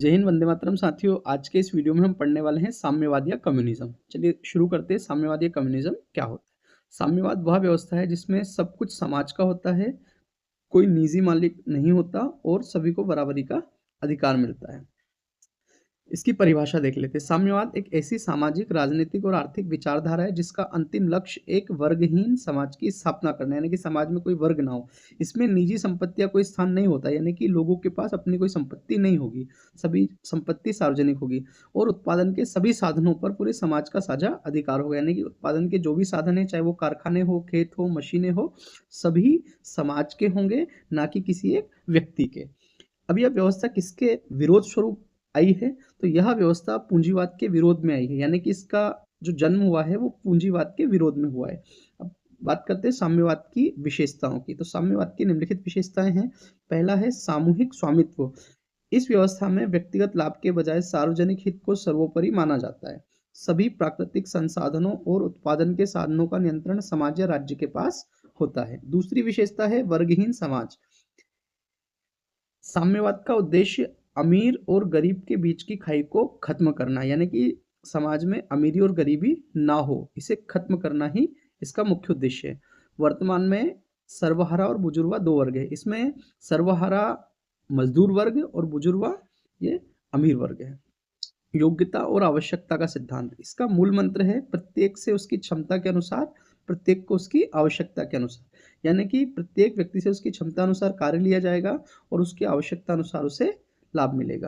जय हिंद, वंदे मातरम। साथियों, आज के इस वीडियो में हम पढ़ने वाले हैं साम्यवाद या कम्युनिज्म। चलिए शुरू करते हैं। साम्यवाद या कम्युनिज्म क्या होता है? साम्यवाद वह व्यवस्था है जिसमें सब कुछ समाज का होता है, कोई निजी मालिक नहीं होता और सभी को बराबरी का अधिकार मिलता है। इसकी परिभाषा देख लेते हैं। साम्यवाद एक ऐसी सामाजिक, राजनीतिक और आर्थिक विचारधारा है जिसका अंतिम लक्ष्य एक वर्गहीन समाज की स्थापना करना है, यानी कि समाज में कोई वर्ग ना हो। इसमें निजी संपत्ति का कोई स्थान नहीं होता, यानी कि लोगों के पास अपनी कोई संपत्ति नहीं होगी, सभी संपत्ति सार्वजनिक होगी और उत्पादन के सभी साधनों पर पूरे समाज का साझा अधिकार होगा। यानी कि उत्पादन के जो भी साधन है, चाहे वो कारखाने हो, खेत हो, मशीनें हो, सभी समाज के होंगे, ना कि किसी एक व्यक्ति के। अब यह व्यवस्था किसके विरोध स्वरूप आई है? तो यह व्यवस्था पूंजीवाद के विरोध में आई है, यानी कि इसका जो जन्म हुआ है वो पूंजीवाद के विरोध में हुआ है। अब बात करते हैं साम्यवाद की विशेषताओं की। तो साम्यवाद की निम्नलिखित विशेषताएं हैं। पहला है सामूहिक स्वामित्व। इस व्यवस्था में व्यक्तिगत लाभ के बजाय सार्वजनिक हित को सर्वोपरि माना जाता है। सभी प्राकृतिक संसाधनों और उत्पादन के साधनों का नियंत्रण समाज या राज्य के पास होता है। दूसरी विशेषता है वर्गहीन समाज। साम्यवाद का उद्देश्य अमीर और गरीब के बीच की खाई को खत्म करना, यानी कि समाज में अमीरी और गरीबी ना हो, इसे खत्म करना ही इसका मुख्य उद्देश्य है। वर्तमान में सर्वहारा और बुजुर्गा दो वर्ग है। इसमें सर्वहारा मजदूर वर्ग और बुजुर्गा ये अमीर वर्ग है। योग्यता और आवश्यकता का सिद्धांत। इसका मूल मंत्र है प्रत्येक से उसकी क्षमता के अनुसार, प्रत्येक को उसकी आवश्यकता के अनुसार, यानी कि प्रत्येक व्यक्ति से उसकी क्षमता अनुसार कार्य लिया जाएगा और उसकी आवश्यकता अनुसार उसे लाभ मिलेगा।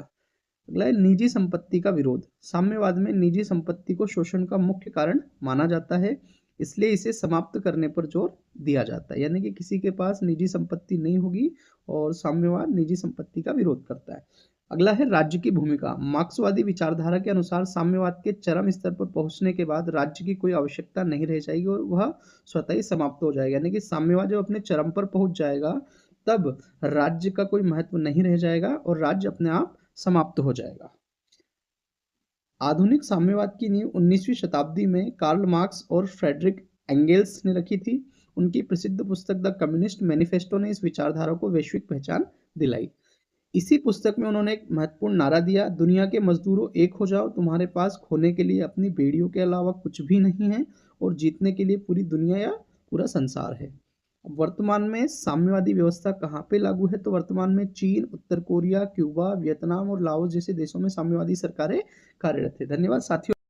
अगला है निजी संपत्ति का विरोध। साम्यवाद में निजी संपत्ति को शोषण का मुख्य कारण माना जाता है, इसलिए इसे समाप्त करने पर जोर दिया जाता है, यानी कि किसी के पास निजी संपत्ति नहीं होगी और साम्यवाद निजी संपत्ति का विरोध करता है। अगला है राज्य की भूमिका। मार्क्सवादी विचारधारा के अनुसार साम्यवाद के चरम स्तर पर पहुंचने के बाद राज्य की कोई आवश्यकता नहीं रह जाएगी और वह स्वतः ही समाप्त हो जाएगा, यानी कि साम्यवाद जब अपने चरम पर पहुंच जाएगा तब राज्य का कोई महत्व नहीं रह जाएगा और राज्य अपने आप समाप्त हो जाएगा। आधुनिक साम्यवाद की नींव 19वीं शताब्दी में कार्ल मार्क्स और फ्रेडरिक एंगेल्स ने रखी थी। उनकी प्रसिद्ध पुस्तक द कम्युनिस्ट मैनिफेस्टो ने इस विचारधारा को वैश्विक पहचान दिलाई। इसी पुस्तक में उन्होंने एक महत्वपूर्ण नारा दिया, दुनिया के मजदूरों एक हो जाओ, तुम्हारे पास खोने के लिए अपनी बेड़ियों के अलावा कुछ भी नहीं है और जीतने के लिए पूरी दुनिया या पूरा संसार है। अब वर्तमान में साम्यवादी व्यवस्था कहाँ पे लागू है? तो वर्तमान में चीन, उत्तर कोरिया, क्यूबा, वियतनाम और लाओस जैसे देशों में साम्यवादी सरकारें कार्यरत है। धन्यवाद साथियों।